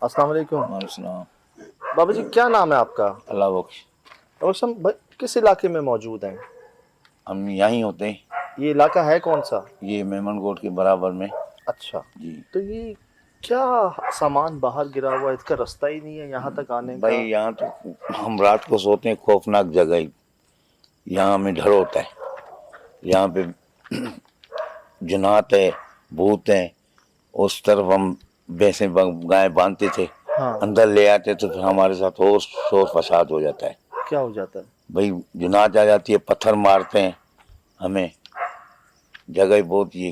अस्सलाम वालेकुम। वालेकुम। बाबा जी क्या नाम है आपका? अल्लाह बख्श। और हम किस इलाके में मौजूद हैं? हम यहीं होते हैं, ये इलाका है कौन सा? ये मेमनकोट के बराबर में। अच्छा। जी तो ये क्या सामान बाहर गिरा हुआ है, इसका रास्ता ही नहीं है यहाँ तक आने भाई, का? यहाँ तो हम रात को सोते हैं, खौफनाक जगह है। यहाँ हमें डर होता है। यहाँ पे जुनात है, भूत हैं। उस तरफ हम भैंसे गाय बांधते थे, हाँ। अंदर ले आते तो फिर हमारे साथ और शोर फसाद हो जाता है। क्या हो जाता है? भाई जुनात आ जाती है, पत्थर मारते हैं हमें। जगह बहुत ये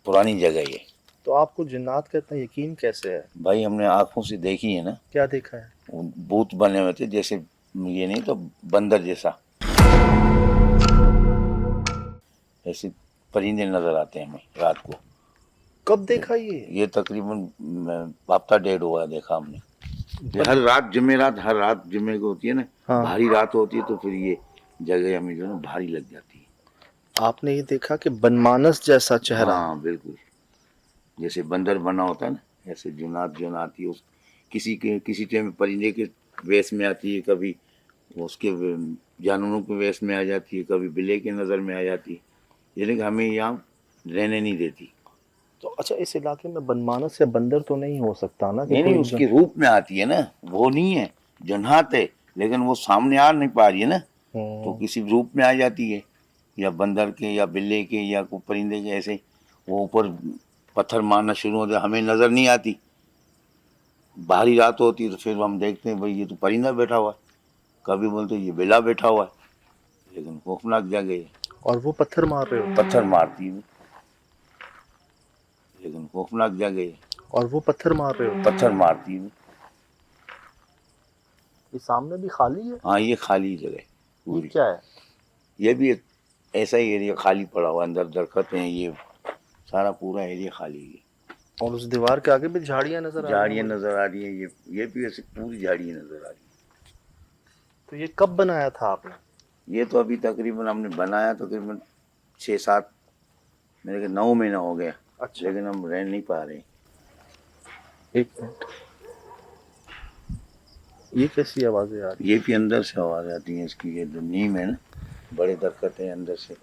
पुरानी जगह है। तो आपको जिन्नात का इतना यकीन कैसे है? भाई हमने आंखों से देखी है ना। क्या देखा है? वो भूत बने हुए थे, जैसे ये नहीं तो बंदर जैसा, ऐसे परिंदे नजर आते हैं हमें रात को। कब देखा ये? ये तकरीबन हफ्ता डेढ़ हुआ देखा हमने। ये हर रात जुमेरात, हर रात जुमे को होती है ना, हाँ। भारी रात होती है, तो फिर ये जगह हमें जो है ना भारी लग जाती है। आपने ये देखा कि बनमानस जैसा चेहरा? हाँ बिल्कुल, जैसे बंदर बना होता है ना, ऐसे जुनात जो आती है, उस किसी टाइम परिंदे के वेश में आती है, कभी उसके जानवरों के वेश में आ जाती है, कभी बिल्ली के नज़र में आ जाती है। यानी कि हमें यहाँ रहने नहीं देती। तो अच्छा, इस इलाके में बनमानस या बंदर तो नहीं हो सकता ना कि नहीं नहीं, कोई उसके रूप में आती है ना, वो नहीं है जुनात है, लेकिन वो सामने आ नहीं पा रही है ना, तो किसी रूप में आ जाती है, या बंदर के या बिल्ली के या कोई परिंदे के। ऐसे वो ऊपर पत्थर मारना शुरू हो जाए, हमें नज़र नहीं आती। बाहरी रात होती है तो फिर हम देखते हैं भाई ये तो परिंदा बैठा हुआ है, कभी बोलते ये बिल्ला बैठा हुआ है, लेकिन खौफनाक जगह है। और वो पत्थर मार रहे हो? पत्थर मारती है, लेकिन खौफनाक जगह है। और वो पत्थर मार रहे हो? पत्थर मारती है। ये सामने भी खाली है? हाँ ये खाली जगह है ये पूरी। क्या है? ये भी एक ऐसा ही एरिया खाली पड़ा हुआ, अंदर दरख्त हैं, ये सारा पूरा एरिया खाली है। और उस दीवार के आगे भी झाड़ियां नजर आ रही झाड़ियाँ हैं? नजर आ रही हैं, ये भी ऐसी पूरी झाड़ियाँ नजर आ रही तो ये कब बनाया था आपने? हैं। ये तो अभी तकरीबन हमने बनाया तकरीबन 6-7, मेरे के 9 महीना हो गया। अच्छा। लेकिन हम रह नहीं पा रहे। एक मिनट, ये कैसी आवाजें आ रही? ये भी अंदर से आवाज आती है इसकी। ये जो नीम है ना, बड़े दरख्त है अंदर से,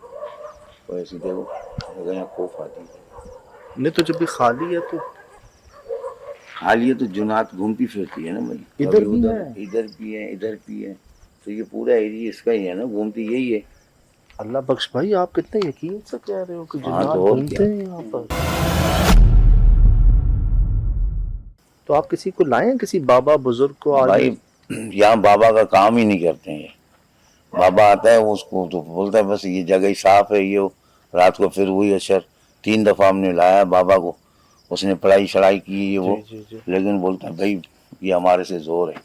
वो ऐसी देखो यहाँ खौफ आती है। नहीं तो जब भी खाली है तो खाली है तो जुनात घूमती फिरती है ना भाई, इधर कभी भी उधर, है? इधर भी है इधर भी है, तो ये पूरा एरिया इसका ही है ना, घूमती यही है। अल्लाह बख्श भाई, आप कितने यकीन से कह रहे हो कि हाँ जिन्नात तो और घूमते क्या। हैं यहाँ पर? तो आप किसी को लाए हैं, किसी बाबा बुजुर्ग को आज? भाई यहाँ बाबा का काम ही नहीं करते हैं। बाबा आता है, वो उसको तो बोलता है बस ये जगह ही साफ है, ये रात को फिर वही असर। 3 दफ़ा हमने लाया बाबा को, उसने पढ़ाई शढ़ाई की ये वो, जी जी जी। लेकिन बोलता है भाई ये हमारे से जोर है।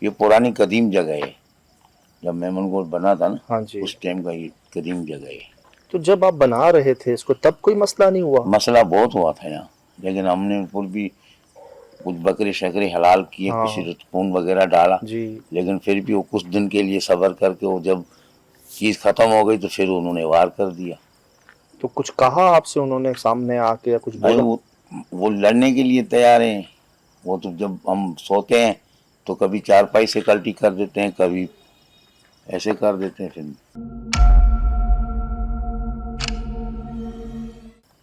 ये पुरानी कदीम जगह है, जब मेमनकोट बना था ना, हाँ जी। उस टाइम का ये कदीम जगह है। तो जब आप बना रहे थे इसको तब कोई मसला नहीं हुआ? मसला बहुत हुआ था यहाँ, लेकिन हमने फिर भी कुछ बकरे शकरे हलाल किए, हाँ कुछ खून वगैरह डाला, जी। लेकिन फिर भी वो कुछ दिन के लिए सब्र करके, वो जब चीज़ ख़त्म हो गई तो फिर उन्होंने वार कर दिया। तो कुछ कहा आपसे उन्होंने सामने आके या कुछ भाई बोला? वो लड़ने के लिए तैयार हैं। वो तो जब हम सोते हैं तो कभी चारपाई से कल्टी कर देते हैं, कभी ऐसे कर देते हैं। फिर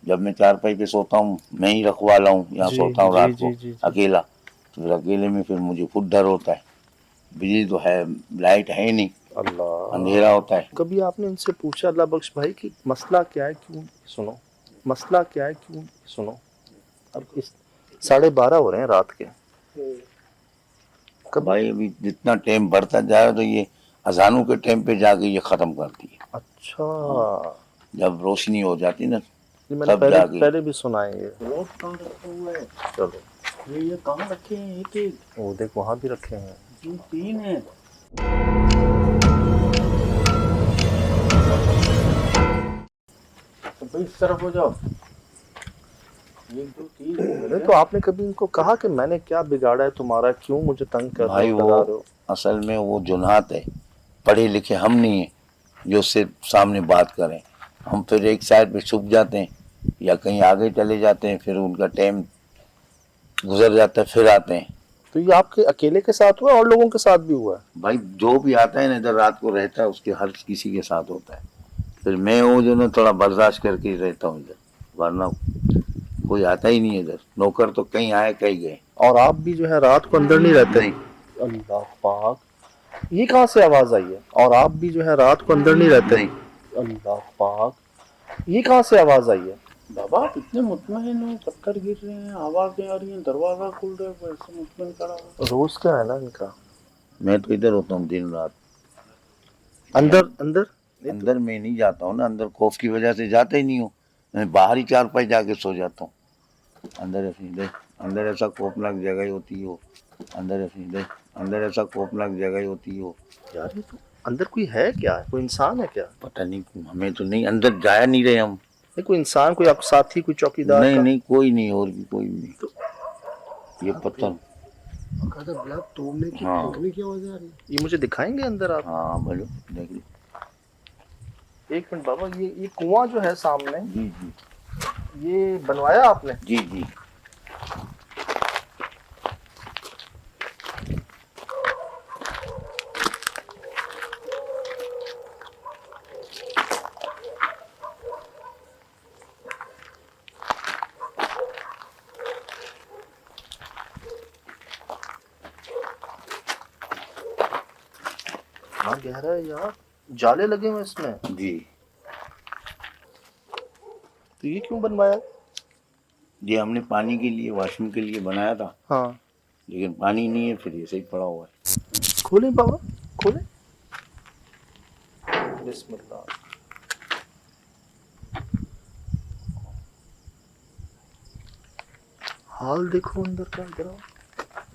जब मैं चारपाई पे सोता हूँ, मैं ही रखवाला हूँ, यहाँ जी सोता हूँ जी रात जी को जी जी। अकेला, तो फिर अकेले में फिर मुझे खुद डर होता है। बिजली तो है, लाइट है नहीं, अल्लाह। अंधेरा होता है। कभी आपने इनसे पूछा अल्लाह बख्श भाई कि मसला क्या है, क्यों? सुनो, मसला क्या है, क्यों? सुनो, अब इस 12:30 हो रहे हैं रात के। कभी? भाई अभी जितना टाइम बढ़ता जा रहा है तो ये अजानों के टाइम पे जाके ये ख़त्म करती है। अच्छा। हाँ, जब रोशनी हो जाती ना, ये मैंने तब जाके। पहले भी सुना है ये। रोज कहाँ रखा हुआ है? चलो, ये कहाँ रखे हैं? एक एक वो देख वहाँ भी रखे हैं। जी, 3 है। तो भाई इस तरफ हो जाओ। 1 2 3 नहीं तो आपने कभी इनको कहा कि मैंने क्या बिगाड़ा है तुम्हारा, क्यों मुझे तंग कर रहे भाई हो, वो डरा रहे हो? असल में वो जुनात है, पढ़े लिखे हम नहीं हैं जो उससे सामने बात करें। हम फिर एक साइड पे छुप जाते हैं या कहीं आगे चले जाते हैं, फिर उनका टाइम गुजर जाता है, फिर आते हैं। तो ये आपके अकेले के साथ हुआ और लोगों के साथ भी हुआ है? भाई जो भी आता है ना इधर रात को रहता है उसके हर किसी के साथ होता है। फिर मैं वो जो ना थोड़ा बर्दाश्त करके ही रहता हूँ इधर, वरना कोई आता ही नहीं है इधर। नौकर तो कहीं आए कहीं गए। और आप भी जो है रात को अंदर नहीं रहते? नहीं। अल्लाह पाक, ये कहाँ से आवाज आई है? और आप भी जो है रात को अंदर नहीं रहते? नहीं। अल्लाह पाक, ये कहाँ से आवाज आई है? बाबा आप इतने मुतमईन हो, पत्थर गिर रहे हैं, आवाजें आ रही हैं, दरवाजा खुल रहा है, ऐसे मुतमईन खड़ा हो। रोज क्या है ना इनका। मैं तो इधर होता हूँ दिन रात। अंदर अंदर अंदर मैं नहीं जाता हूँ ना, अंदर खौफ की वजह से जाता ही नहीं हूँ। मैं बाहर ही चारपाई जाके सो जाता हूँ। अंदर ऐसा खौफनाक जगह ही होती है वो। अंदर ऐसा खौफनाक जगह ही होती है वो। यार ये तो अंदर कोई है क्या? कोई इंसान है क्या? पता नहीं, हमें तो नहीं, अंदर जाया नहीं रहे हम। नहीं कोई इंसान, कोई आपका साथी, कोई चौकीदार नहीं का? नहीं कोई नहीं, और भी कोई नहीं। तो ये पत्थर ब्लॉक तोड़ने की, हाँ। फेंकने की आवाज आ रही है। ये मुझे दिखाएंगे अंदर आप? हाँ बोलो, देख लो। एक मिनट बाबा, ये कुआं जो है सामने, जी जी ये बनवाया आपने? जी जी। हाँ गहरा है यार, जाले लगे हुए इसमें। जी तो ये क्यों बनवाया? ये हमने पानी के लिए, वॉशरूम के लिए बनाया था, हाँ। लेकिन पानी नहीं है, फिर ऐसे ही पड़ा हुआ है। खोले बाबा, खोले। बिस्मिल्लाह। हाल देखो अंदर का जरा।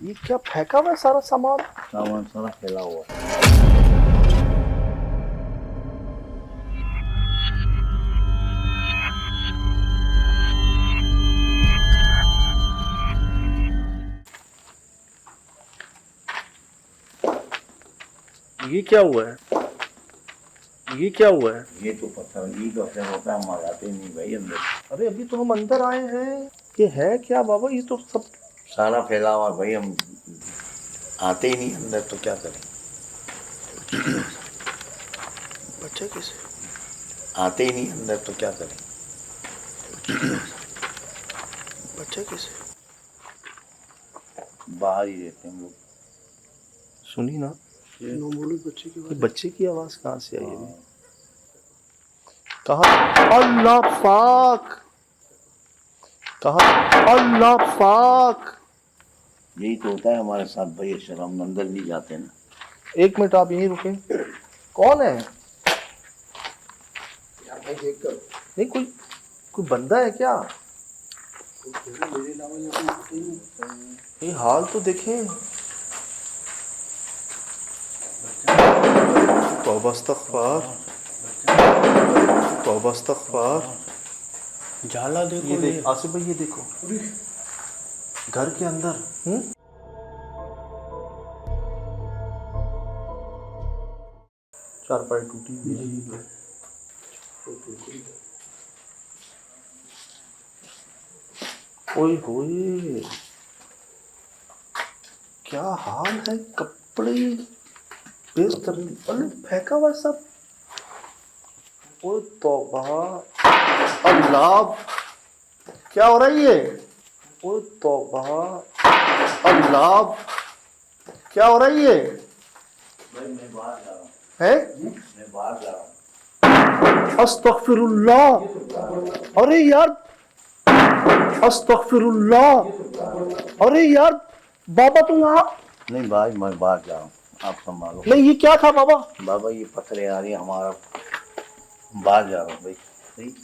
ये क्या फेंका हुआ है सारा सामान? सामान सारा फैला हुआ है। ये क्या हुआ है? ये क्या हुआ है? ये तो पत्थर ही का असर होता है, हम आ जाते नहीं भाई अंदर। अरे अभी तो हम अंदर आए हैं। ये है क्या बाबा? ये तो सब सारा फैला हुआ भाई, हम आते ही नहीं अंदर, तो क्या करें। बच्चा कैसे? आते ही नहीं अंदर, तो क्या करें। बच्चा कैसे? बाहर ही रहते हैं हम लोग। सुनी ना, नवमोलूद बच्चे की ये आवाज। बच्चे की आवाज कहाँ से आई है? कहा? अल्लाह पाक, कहा? अल्लाह पाक। यही तो होता है हमारे साथ भाई, अशर हम अंदर नहीं जाते ना। एक मिनट आप यहीं रुके। कौन है? यार भाई देख कर, नहीं कोई बंदा है क्या? मेरे अलावा यहाँ पे कोई नहीं। ये हाल तो देखें। तौबा इस्तग़फ़ार, तौबा इस्तग़फ़ार। जाला देखो, ये देख आसिफ भाई, ये देखो घर के अंदर। चारपाई टूटी हुई है। ओए होए, क्या हाल है। कपड़े बिस्तर, अरे फेंका हुआ सब। ओए तौबा, अल्लाह, क्या हो रहा है ये? ओए तौबा, अल्लाह, क्या हो रहा है ये? भाई मैं बाहर जा रहा हूँ। है? मैं बाहर जा रहा हूँ। अस्तगफिरुल्लाह। अरे यार, अस्तगफिरुल्लाह। अरे यार बाबा तुम यहाँ? नहीं भाई मैं बाहर जा रहा हूँ, आप संभालो। नहीं ये क्या था बाबा? बाबा ये पत्थर आ रही है हमारा, बाहर जा रहा हूँ भाई। सही।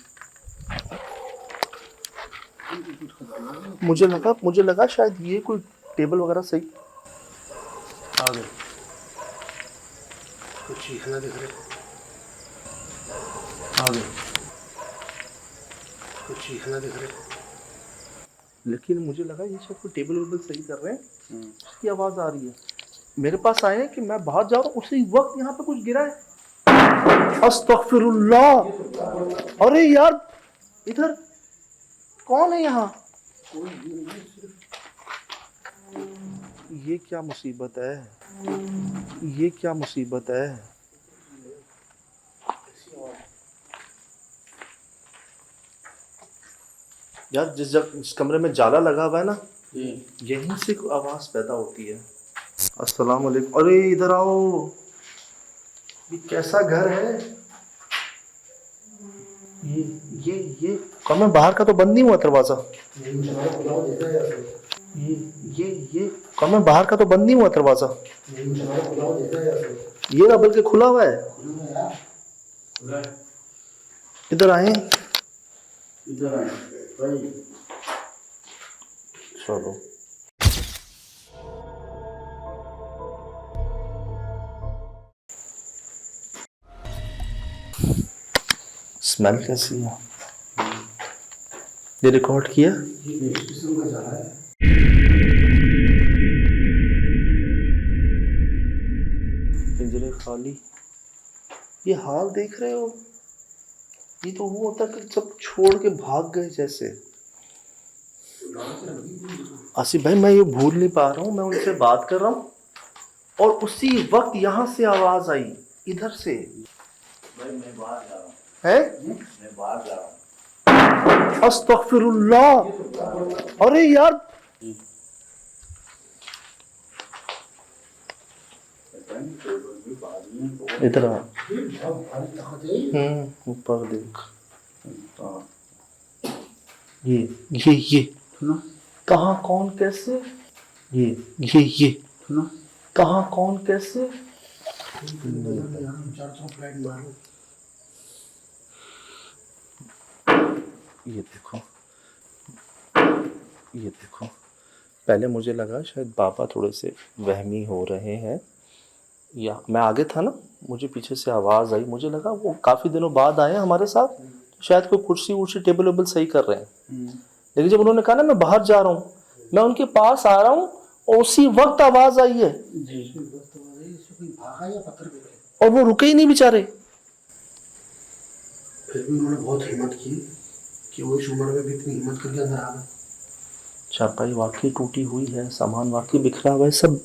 मुझे लगा शायद ये कोई टेबल वगैरह सही। आ गए, कुछ चीखना दिख रहे, आ गए, कुछ चीखना दिख रहे। लेकिन मुझे लगा ये शायद कोई टेबल वेबल सही कर रहे हैं, उसकी आवाज आ रही है। मेरे पास आए हैं कि मैं बाहर जा रहा हूँ, उसी वक्त यहाँ पे कुछ गिरा है। अस्तगफिरुल्लाह। अरे यार इधर कौन है यहाँ? ये क्या मुसीबत है, ये क्या मुसीबत है। यार जिस कमरे में जाला लगा हुआ है ना, यहीं से आवाज पैदा होती है। अस्सलाम वालेकुम। अरे इधर आओ, ये कैसा घर है। ये कमरा बाहर का तो बंद नहीं हुआ दरवाजा। ये कमरा बाहर का तो बंद नहीं हुआ दरवाजा। ये ना बल्कि खुला हुआ है। इधर आए, चलो। स्मेल कैसी है? ये रिकॉर्ड किया? पिंजरे खाली। ये हाल देख रहे हो? ये तो वो होता कि सब छोड़ के भाग गए जैसे। आसिफ भाई मैं ये भूल नहीं पा रहा हूँ, मैं उनसे बात कर रहा हूँ और उसी वक्त यहाँ से आवाज आई, इधर से। भाई मैं बाहर जा रहा हूँ। है? मैं बाहर जा रहा हूँ। अस्तगफिरुल्लाह। अरे यार इधर आ। ऊपर देख। ये कहाँ कौन कैसे? ये कहाँ कौन कैसे? ये देखो, ये देखो। पहले मुझे लगा शायद बाबा थोड़े से वहमी हो रहे हैं, या मैं आगे था ना, मुझे पीछे से आवाज़ आई, मुझे लगा वो काफ़ी दिनों बाद आए हमारे साथ, शायद कोई कुर्सी उर्सी टेबल वेबल सही कर रहे हैं। लेकिन जब उन्होंने कहा ना मैं बाहर जा रहा हूँ, मैं उनके पास आ रहा हूँ और उसी वक्त आवाज़ आई है और वो रुके ही नहीं बेचारे। फिर भी उन्होंने बहुत हिम्मत की कि वो इस उम्र में भी इतनी हिम्मत करके अंदर आ गए। चारपाई वाकई टूटी हुई है, सामान वाकई बिखरा हुआ है, सब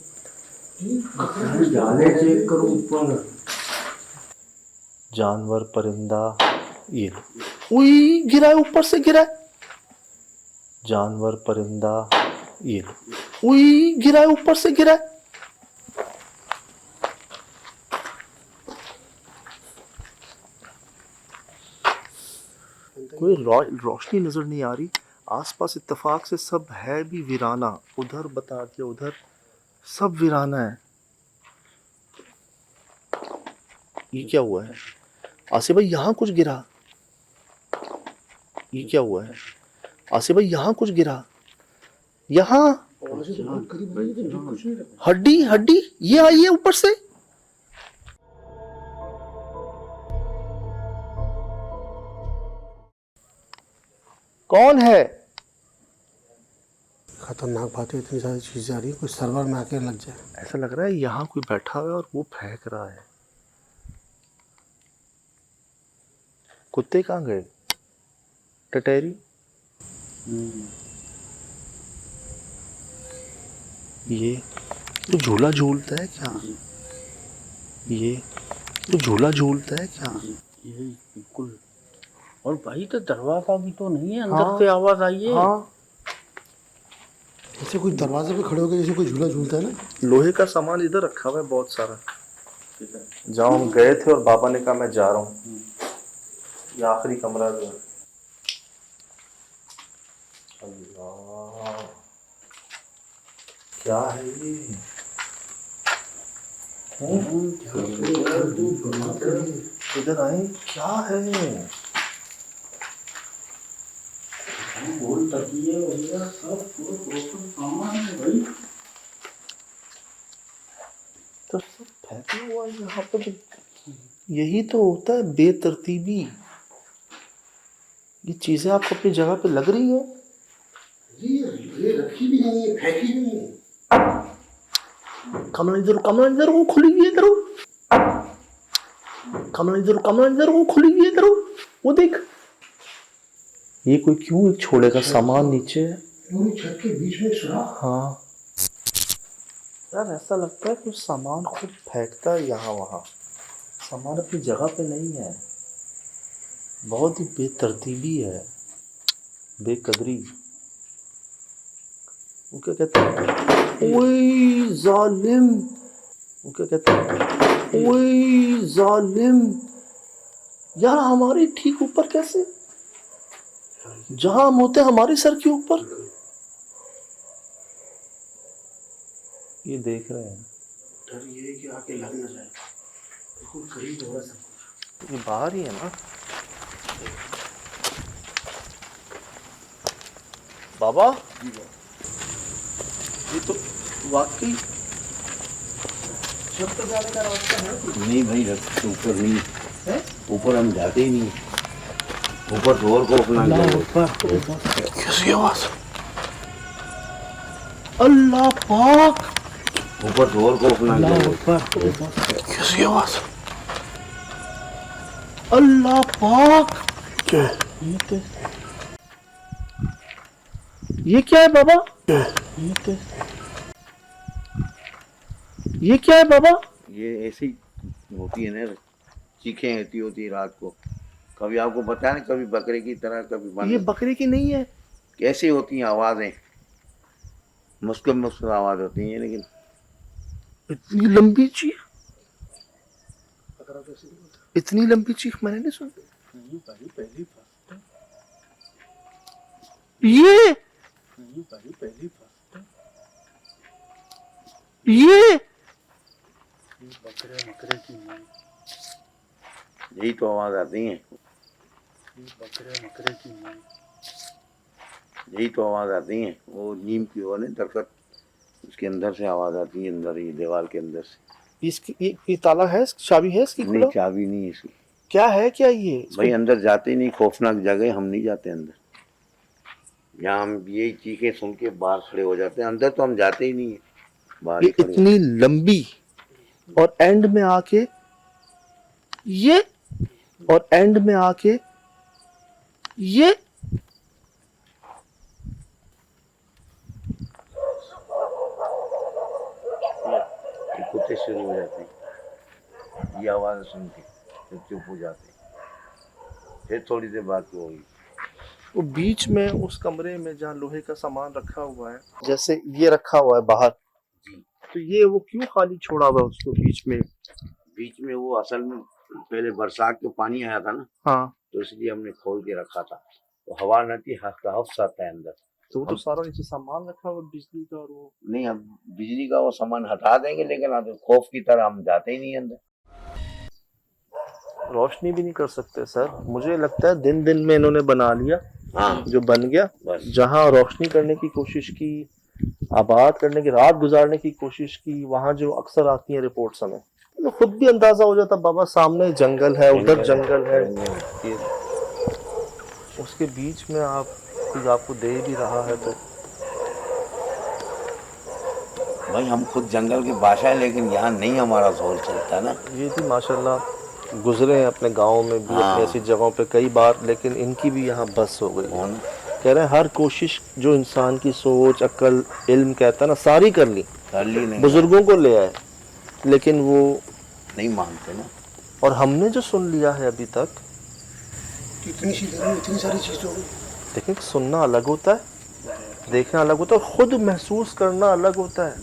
जाले चेक करो ऊपर। जानवर परिंदा, ये उई गिरा है, ऊपर से गिरा है। जानवर परिंदा, ये उई गिरा है, ऊपर से गिरा है। कोई रोशनी नजर नहीं आ रही आसपास। इत्तेफाक से सब है भी वीराना, उधर बता दिया, उधर सब वीराना है। ये क्या हुआ है आसिफ भाई? यहाँ कुछ गिरा। ये क्या हुआ है आसिफ भाई? यहाँ कुछ गिरा, यहाँ हड्डी हड्डी ये आई है ऊपर से। कौन है? खतरनाक बात है, इतनी सारी चीजें आ रही है, कोई सर्वर में आके लग जाए। ऐसा लग रहा है यहाँ कोई बैठा है और वो फेंक रहा है। कुत्ते कहाँ गए? टटेरी। ये तो झूला झूलता है क्या? ये तो झूला झूलता है क्या? ये बिल्कुल। और भाई तो दरवाजा भी तो नहीं है, अंदर से आवाज आई है। हाँ, जैसे कोई दरवाजे पे खड़े हो गए, जैसे कोई झूला झूलता है ना। लोहे का सामान इधर रखा हुआ है बहुत सारा। जहाँ हम गए थे और बाबा ने कहा मैं जा रहा हूँ, ये आखिरी कमरा जो है। अल्लाह, क्या है ये? इधर आए, क्या है? बोल तकिए वगैरह सब पूरा सामान है भाई। तो सब फेंका हुआ है यहाँ पर। यही तो होता है बेतरतीबी। ये चीजें आपको अपनी जगह पे लग रही है? ये रखी भी नहीं है, फेंकी भी नहीं है। कमरा इधर वो खुली हुई है, इधर कमरा वो खुली हुई है, इधर वो देख। ये कोई क्यों एक छोड़ेगा सामान नीचे? पूरी छत के बीच में सुराख। हाँ, यार ऐसा लगता है कि सामान खुद फेंकता है यहाँ वहाँ, सामान अपनी जगह पे नहीं है, बहुत ही बेतरतीबी है, बेकदरी। वो क्या कहते हैं, ओए जालिम, वो क्या कहते हैं, ओए जालिम। यार हमारे ठीक ऊपर कैसे, जहां हम होते हैं हमारे सर के ऊपर। ये देख रहे हैं, डर ये है कि आके लग ना जाए, बिल्कुल करीब हो रहा है सब कुछ। ये बाहर ही है ना बाबा? ये तो वाकई छत पर जाने का रास्ता है। नहीं भाई, ऊपर नहीं है? ऊपर हम जाते ही नहीं, ऊपर तो और खौफनाक जगह है। कैसी आवाज? अल्लाह पाक, ऊपर तो और खौफनाक जगह है। कैसी आवाज? अल्लाह पाक, ये क्या है बाबा? ये क्या है बाबा? ये ऐसी होती है ना, चीखें ऐसी होती है रात को। कभी आपको पता है, कभी बकरे की तरह, कभी ये बंद। बकरे की नहीं है। कैसी होती हैं आवाजें, मुश्किल मुश्किल आवाज होती है, लेकिन इतनी लंबी चीख, इतनी लंबी चीख मैंने नहीं सुनी। नहीं भाई, पहली फर्स्ट है। ये नहीं भाई, पहली फर्स्ट है। ये बकरे मकरे की नहीं, यही तो आवाज आती है, बकरे मकरे की नहीं। यही तो आवाज आती है। वो नीम की वो नहीं दरख्त, उसके अंदर से आवाज आती है, अंदर ही दीवार के अंदर से। इसकी ये ताला है, चाबी है इसकी? नहीं, खुला चाबी नहीं है इसकी। क्या है, क्या ये भाई अंदर जाते ही नहीं, खौफनाक जगह, हम नहीं जाते अंदर। यहाँ हम यही चीखें सुन के बाहर खड़े हो जाते हैं, अंदर तो हम जाते ही नहीं है, बाहर ये ही खड़े। इतनी लंबी और एंड में आके ये, और एंड में आके ये। कुत्ते शुरू हो जाते हैं ये आवाज सुन के, फिर चुप हो जाते हैं, फिर थोड़ी देर बाद वो होगी। वो बीच में उस कमरे में जहाँ लोहे का सामान रखा हुआ है, जैसे ये रखा हुआ है बाहर, तो ये वो क्यों खाली छोड़ा हुआ है उसको बीच में? बीच में वो असल में पहले बरसात के पानी आया था ना, हाँ, तो इसलिए हमने खोल के रखा था, तो हवा न थी, हफ्स आता है अंदर। तो वो तो सारा नीचे सामान रखा हुआ बिजली का, और वो नहीं, हम बिजली का वो सामान हटा देंगे, लेकिन अब खौफ की तरह हम जाते ही नहीं अंदर। रोशनी भी नहीं कर सकते सर। मुझे लगता है दिन दिन में इन्होंने बना लिया, हाँ जो बन गया, बस। जहाँ रोशनी करने की कोशिश की, आबाद करने की, रात गुजारने की कोशिश की, वहां जो अक्सर आती है रिपोर्ट्स हमें, तो खुद भी अंदाजा हो जाता बाबा, सामने जंगल है, उधर जंगल है, उसके बीच में आप कुछ आपको दे भी रहा है। तो भाई हम खुद जंगल की भाषा है, लेकिन यहाँ नहीं हमारा जोर चलता ना। ये भी माशाल्लाह गुजरे हैं अपने गाँव में भी, हाँ। अपनी ऐसी जगहों पे कई बार, लेकिन इनकी भी यहाँ बस हो गई। कौन? कह रहे हैं हर कोशिश जो इंसान की सोच, अक्ल, इल्म कहता है ना, सारी कर ली, नहीं, बुजुर्गों को ले आए, लेकिन वो नहीं मानते ना। और हमने जो सुन लिया है अभी तक, इतनी सी देर में इतनी सारी चीजें हो गई। लेकिन सुनना अलग होता है, देखना अलग होता है, और खुद महसूस करना अलग होता है।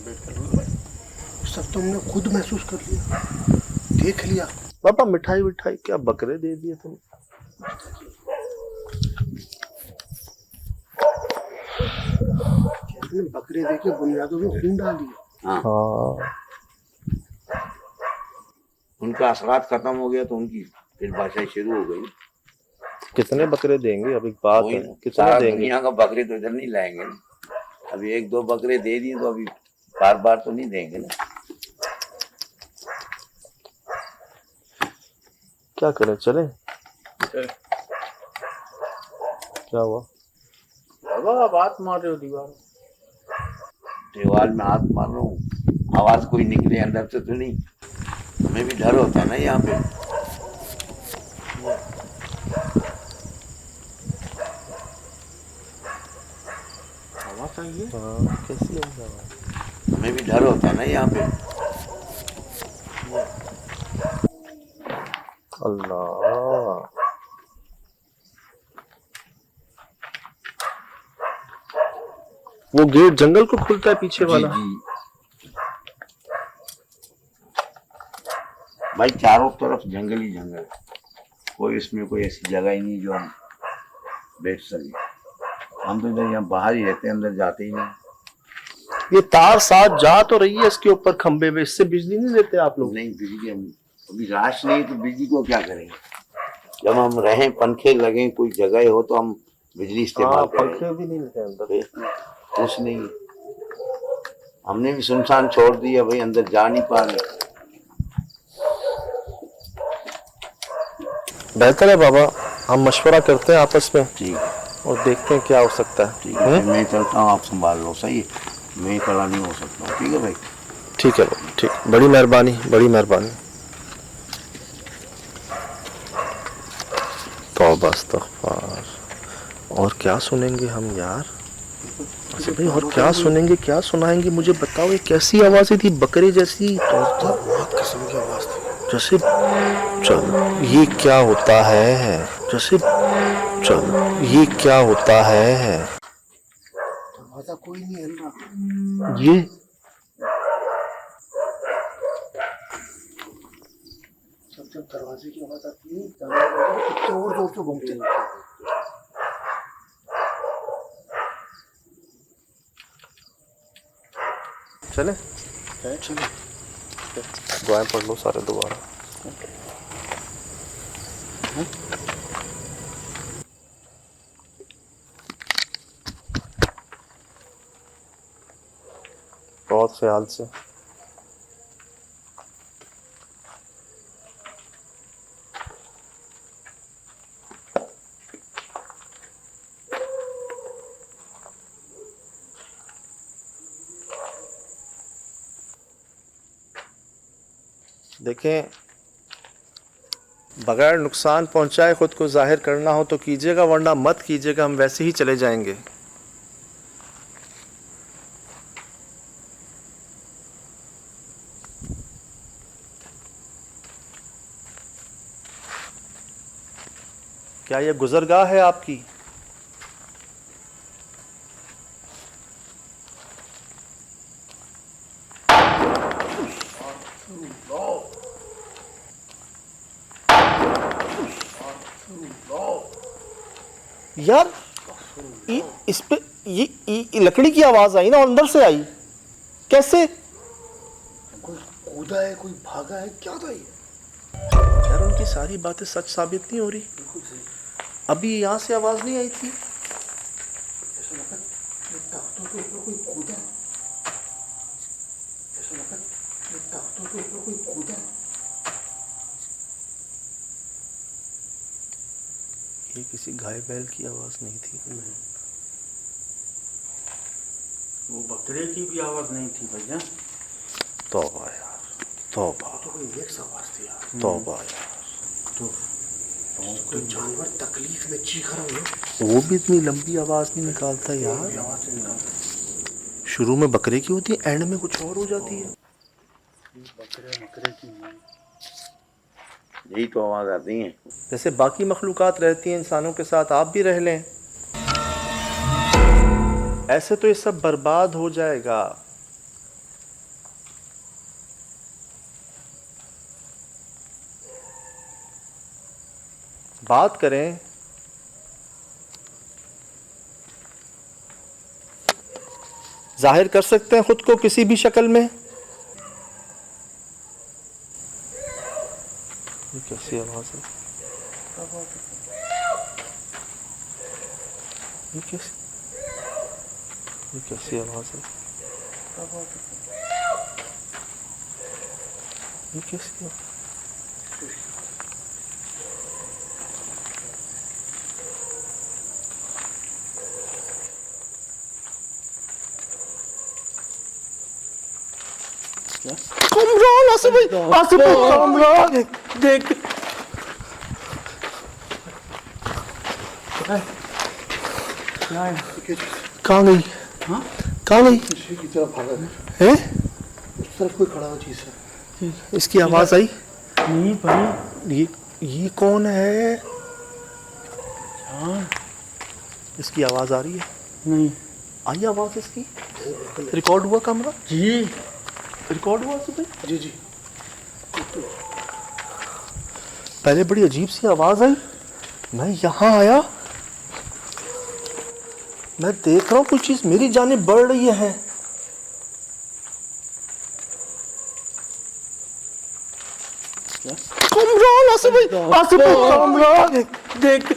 सब तुमने खुद महसूस कर लिया, देख लिया। बाबा मिठाई विठाई क्या बकरे दे दिए तुम? बकरे देके बुनियादों में खून डाल दिया। हाँ, उनका असरात खत्म हो गया, तो उनकी फिर भाषा शुरू हो गई। कितने बकरे देंगे? अब एक बात है, कितने सारा देंगे? दुनिया का बकरे तो इधर नहीं लाएंगे ना। अभी एक दो बकरे दे दिए, तो अभी बार बार तो नहीं देंगे ना। क्या करें, चले? क्या हुआ बाबा, आप हाथ मार रहे हो दीवार। दीवार में हाथ मार रहा हूँ, आवाज कोई निकले अंदर से तो नहीं। हमें भी डर होता है ना यहाँ पे। हवा चाहिए। हाँ, कैसी है हवा? हमें भी डर होता है ना यहाँ पे। अल्लाह, वो गेट जंगल को खुलता है पीछे वाला। जी भाई, चारों तरफ जंगल ही जंगल है, कोई इसमें कोई ऐसी जगह ही नहीं जो हम बैठ सके। हम तो इधर यहाँ बाहर ही रहते हैं, अंदर जाते ही नहीं। ये तार साथ जा तो रही है इसके ऊपर खंबे में, इससे बिजली नहीं देते आप लोग? नहीं, बिजली अभी राश नहीं तो बिजली को क्या करेंगे? जब हम रहें, पंखे लगे, कोई जगह हो तो हम बिजली इस्तेमाल करें। पंखे भी नहीं लगे अंदर। कुछ नहीं, हमने भी सुनसान छोड़ दिया भाई, अंदर जा नहीं पा रहे। बेहतर है बाबा, हम मशवरा करते हैं आपस में ठीक है, और देखते हैं क्या हो सकता है। ठीक है, मैं चलता हूँ, आप संभाल लो। सही है, मैं खड़ा नहीं हो सकता हूँ। ठीक है भाई। ठीक है बाबा, ठीक, बड़ी मेहरबानी, बड़ी मेहरबानी। तौबा इस्तग़फ़ार। और क्या सुनेंगे हम यार? अच्छा भाई, और क्या सुनेंगे, क्या सुनाएंगे मुझे बताओ। ये कैसी आवाज़ें थी, बकरे जैसी? बहुत किस्म की आवाज थी। जैसे चल ये क्या होता है, जैसे चल ये क्या होता है, दरवाजा कोई नहीं हिल रहा। ये जब दरवाजे की आवाज आती है, दरवाजे जोर जोर से घूमते हैं। चले चलो दुआएं पढ़ लो सारे दोबारा। बहुत ख्याल से। देखें, बगैर नुकसान पहुंचाए खुद को जाहिर करना हो तो कीजिएगा, वरना मत कीजिएगा, हम वैसे ही चले जाएंगे। क्या यह गुजरगाह है आपकी? यार इस पे ये लकड़ी की आवाज आई ना, और अंदर से आई कैसे? कोई कूदा है, कोई भागा है, क्या था ये? यार उनकी सारी बातें सच साबित नहीं हो रही। अभी यहाँ से आवाज नहीं आई थी। ऐसा लगा ये तख्तों के ऊपर कोई कूदा। ऐसा लगा ये तख्तों के ऊपर कोई कूदा। ये किसी गाय बैल की आवाज नहीं थी। वो बकरे की भी आवाज नहीं थी भैया। तौबा यार, तौबा, तो कोई नेक्स्ट आवाज थी यार। तौबा यार। तो कोई जानवर तकलीफ में चीख रहा हो। वो भी इतनी लंबी आवाज नहीं निकालता यार। आवाज नहीं निकालता। शुरू में बकरे की होती है, एंड में कुछ और हो जाती है। बकरे की नहीं। यही तो आवाज आती है। जैसे बाकी मखलूकात रहती हैं इंसानों के साथ, आप भी रह लें, ऐसे तो ये सब बर्बाद हो जाएगा। बात करें जाहिर कर सकते हैं खुद को किसी भी शक्ल में। ये कैसी आवाज है? ये कैसी आवाज है? ये कैसी आवाज? कमरान, आसिफ भाई, आसिफ भाई, कमरान देख। कहाँ गई? हाँ? कहाँ गई? पीछे की तरफ भागा है। है? उस तरफ कोई खड़ा हो चीज है। इसकी आवाज आई? नहीं भाई। ये कौन है? हाँ। इसकी आवाज आ रही है? नहीं। आई आवाज इसकी? रिकॉर्ड हुआ कैमरा? जी। रिकॉर्ड हुआ सुबह? जी जी। पहले बड़ी अजीब सी आवाज आई, मैं यहाँ आया, मैं देख रहा हूँ कुछ चीज मेरी जानिब बढ़ रही है। कमरान, आसिफ भाई, आसिफ भाई, कमरान देख।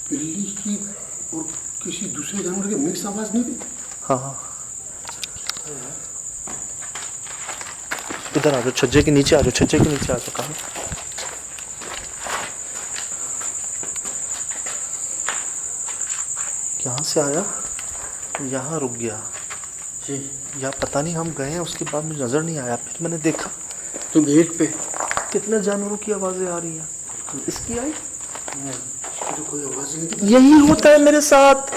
बिल्ली की और किसी दूसरे जानवर की मिक्स आवाज नहीं थी? हाँ, इधर आ जाओ, छज्जे के नीचे आ जाओ, छज्जे के नीचे आ जाओ। कहाँ? यहाँ से आया, यहाँ रुक गया जी। या पता नहीं, हम गए हैं उसके बाद मुझे नजर नहीं आया। फिर मैंने देखा तो गेट पे कितने जानवरों की आवाजें आ रही हैं। इसकी आई? इसकी तो कोई आवाज नहीं थी। यही होता है मेरे साथ।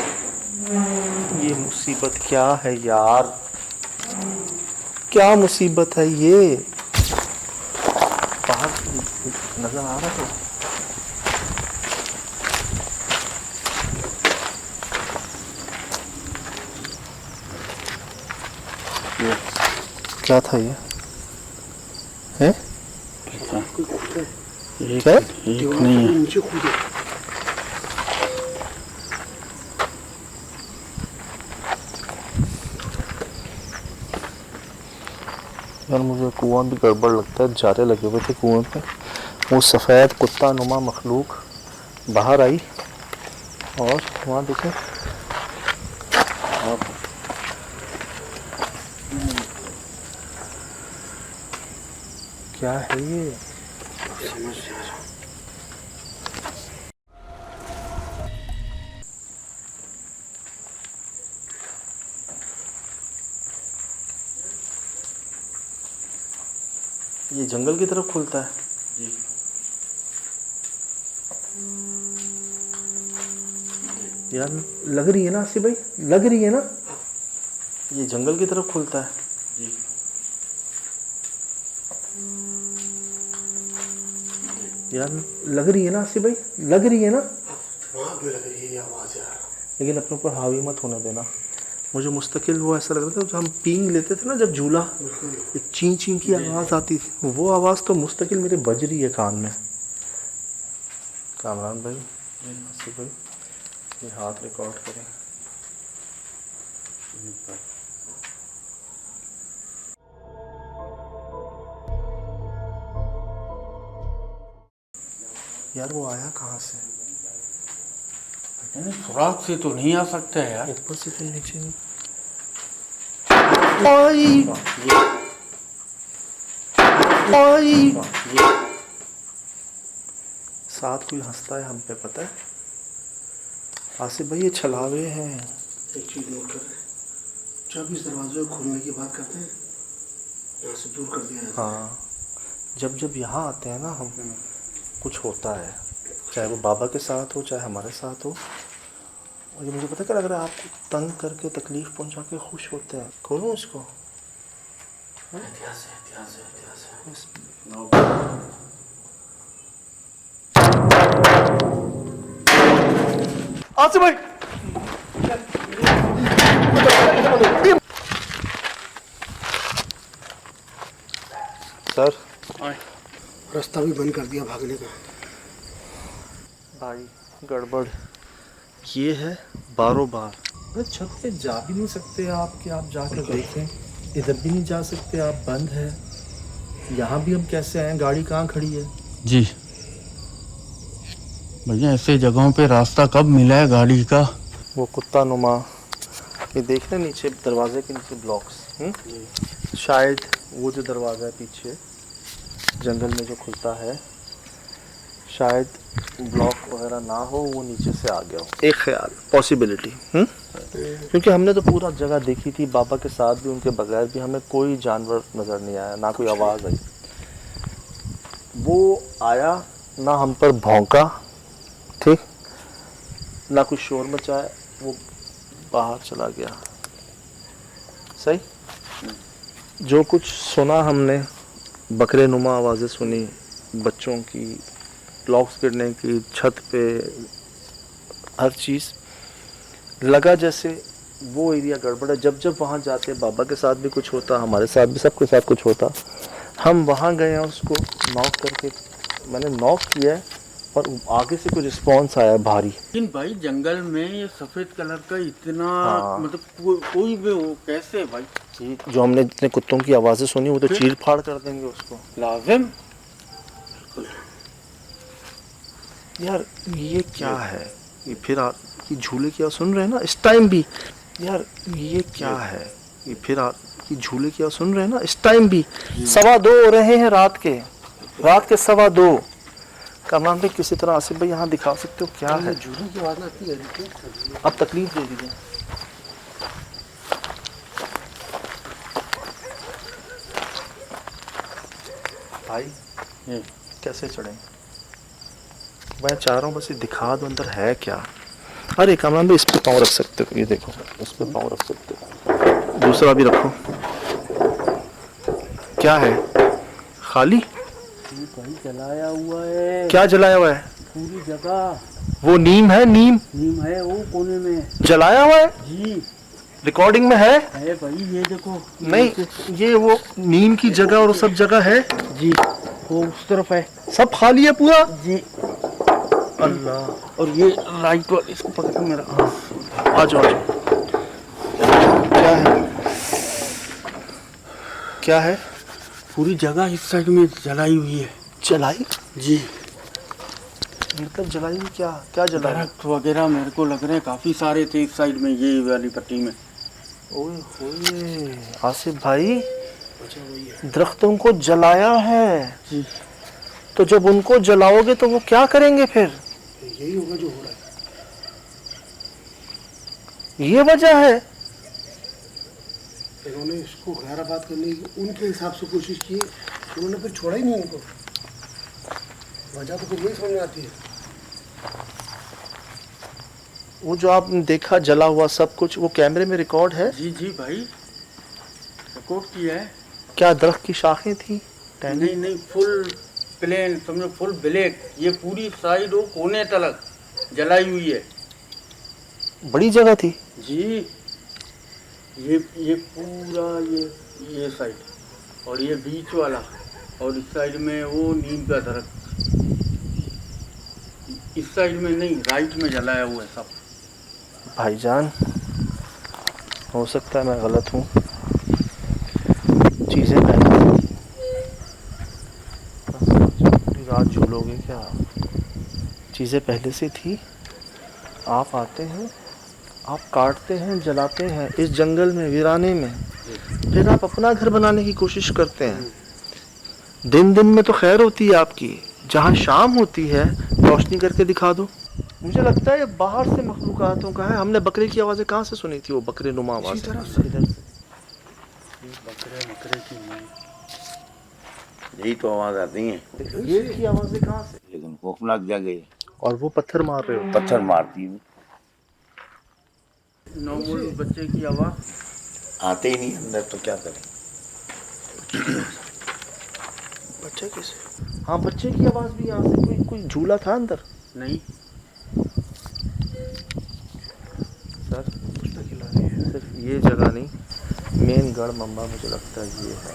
ये मुसीबत क्या है यार, क्या मुसीबत है ये। बाहर नजर आ रहा है? क्या था ये? है कोई कूदता है। क्या? एक दीवार नहीं के है। नीचे कूदे। यार मुझे कुआं भी गड़बड़ लगता है, जारे लगे हुए थे कुएं पे। वो सफ़ेद कुत्ता नुमा मखलूक बाहर आई और वहाँ देखे क्या है ये? समझ नहीं आ रहा। ये जंगल की तरफ खुलता है? जी। यार लग रही है ना आसिफ भाई, लग रही है ना, ये जंगल की तरफ खुलता है। जी। यार लग रही है ना आसिफ भाई, लग रही है ना, वहाँ पे लग रही है ये आवाज यार। लेकिन अपने ऊपर हावी मत होने देना। मुझे मुस्तकिल वो ऐसा लग रहा था जब हम पींग लेते थे ना, जब झूला ची ची की आवाज़ आती थी, वो आवाज़ तो मुस्तकिल मेरे बज रही है कान में। कामरान भाई, आसिफ भाई, ये हाथ रिकॉर्ड करें। यार वो आया कहाँ से? सुराग से तो नहीं आ सकता है यार। ऊपर से तो नीचे नहीं। आई आई साथ कोई हंसता है हम पे, पता है आसिफ भाई, ये छलावे हैं। एक चीज नोट कर, जब इस दरवाजे को खोलने की बात करते हैं, यहाँ से दूर कर दिया जाता है। हाँ, जब जब यहाँ आते हैं ना हम, कुछ होता है, चाहे वो बाबा के साथ हो चाहे हमारे साथ हो। और ये मुझे पता क्या लग रहा है, आपको तंग करके तकलीफ पहुँचा के खुश होते हैं। खोलो इसको। इतिहास है, इतिहास है, इतिहास है। आसिफ भाई, सर रास्ता भी बंद कर दिया भागने का। भाई गड़बड़ ये है, बारों बार अरे छत पे जा भी नहीं सकते आप कि आप जाकर देखें, इधर भी नहीं जा सकते आप, बंद है। यहाँ भी हम कैसे आए? गाड़ी कहाँ खड़ी है? जी भैया, ऐसे जगहों पे रास्ता कब मिला है गाड़ी का? वो कुत्ता नुमा, ये देख रहे नीचे दरवाजे के नीचे ब्लॉक्स, शायद वो जो दरवाज़ा है पीछे जंगल में जो खुलता है, शायद ब्लॉक वगैरह ना हो, वो नीचे से आ गया हो। एक ख्याल, पॉसिबिलिटी। क्योंकि हमने तो पूरा जगह देखी थी, बाबा के साथ भी उनके बगैर भी हमें कोई जानवर नज़र नहीं आया, ना कोई आवाज़ आई। वो आया ना, हम पर भौंका, ठीक, ना कुछ शोर मचाया, वो बाहर चला गया। सही। जो कुछ सुना हमने, बकरे नुमा आवाज़ें सुनी, बच्चों की, ब्लॉक्स गिरने की, छत पे, हर चीज़, लगा जैसे वो एरिया गड़बड़ है। जब जब वहाँ जाते, बाबा के साथ भी कुछ होता, हमारे साथ भी, सबके साथ कुछ होता, हम वहाँ गए हैं, उसको नॉक करके, मैंने नॉक किया है और आगे से कोई रिस्पॉन्स आया भारी। लेकिन भाई जंगल में ये सफेद कलर का इतना हाँ। मतलब कोई भी हो कैसे भाई? जो हमने जितने कुत्तों की आवाज़ें सुनी, वो तो चीर फाड़ कर देंगे उसको। लाजिम। यार ये क्या है? ये फिर ये झूले की आवाज़ सुन रहे हैं ना इस टाइम भी? यार ये क्या है? ये फिर ये झूले की आवाज़ सुन रहे हैं ना इस टाइम भी? 2:15 हो रहे हैं रात के 2:15। कमरान भाई किसी तरह आसिफ भाई यहाँ दिखा सकते हो क्या है? झूले की आवाज़ आती है। अब तकलीफ दे दीजिए। भाई कैसे चढ़े? मैं चाह रहा हूँ बस ये दिखा दो अंदर है क्या। अरे कमरान भाई इस पे पाँव रख सकते हो, ये देखो इस पे पाँव रख सकते हो, दूसरा भी रखो। क्या है? खाली? भाई जलाया हुआ है क्या जलाया हुआ है? पूरी जगह। वो नीम है, नीम है वो कोने में जलाया हुआ है। जी रिकॉर्डिंग में है भाई, ये देखो। नहीं, ये वो नीम की जगह और सब जगह है जी, वो उस तरफ है, सब खाली है पूरा जी। अल्लाह। और ये लाइट वाला, इसको पकड़ मेरा। आ जाओ क्या है? क्या है? पूरी जगह इस साइड में जलाई हुई है। जलाई? जी, मतलब जलाई हुई क्या? क्या जलाई? दरख्त वगैरह मेरे को लग रहे हैं काफी सारे थे इस साइड में, ये वाली पट्टी में। ओए होए आसिफ भाई, दरख्तों को जलाया है जी। तो जब उनको जलाओगे तो वो क्या करेंगे फिर? यही होगा जो हो रहा है। ये वजह है। इन्होंने इसको गहरा बात करने की उनके हिसाब से कोशिश की, उन्होंने फिर छोड़ा ही नहीं उनको। वजह तो फिर यही समझ में आती है। वो जो आपने देखा जला हुआ सब कुछ, वो कैमरे में रिकॉर्ड है? जी जी भाई, रिकॉर्ड किया है। क्या दरख्त की शाखें थी? नहीं नहीं, फुल प्लेन, समझो फुल ब्लैक, ये पूरी साइड वो कोने तलक जलाई हुई है। बड़ी जगह थी जी, ये पूरा ये साइड और ये बीच वाला, और इस साइड में वो नीम का दरख्त। इस साइड में नहीं, राइट में जलाया हुआ है सब। भाईजान, हो सकता है मैं गलत हूँ, चीज़ें पहले पूरी रात झूलोगे क्या? चीज़ें पहले से थी, आप आते हैं, आप काटते हैं, जलाते हैं इस जंगल में, वीराने में, फिर आप अपना घर बनाने की कोशिश करते हैं। दिन दिन में तो खैर होती है आपकी, जहाँ शाम होती है रोशनी करके दिखा दो। मुझे लगता है ये बाहर से मखलूकातों का है। हमने बकरे की आवाज़ें कहाँ से सुनी थी? वो बकरे नुमा आवाज़ इधर से। बकरे की नहीं। यही तो आवाज़ आती है, ये की आवाज़ें कहाँ से? लेकिन खौफनाक जगह है, और वो पत्थर मार रहे हो? पत्थर मारती है, नॉर्मल बच्चे की आवाज़ आते ही नहीं अंदर, तो क्या करें। बच्चे कैसे? हाँ बच्चे की आवाज़ भी यहाँ से। कोई झूला था अंदर? नहीं। सर सिर्फ ये जगह नहीं, मेन गढ़ मम्बा मुझे लगता है ये है।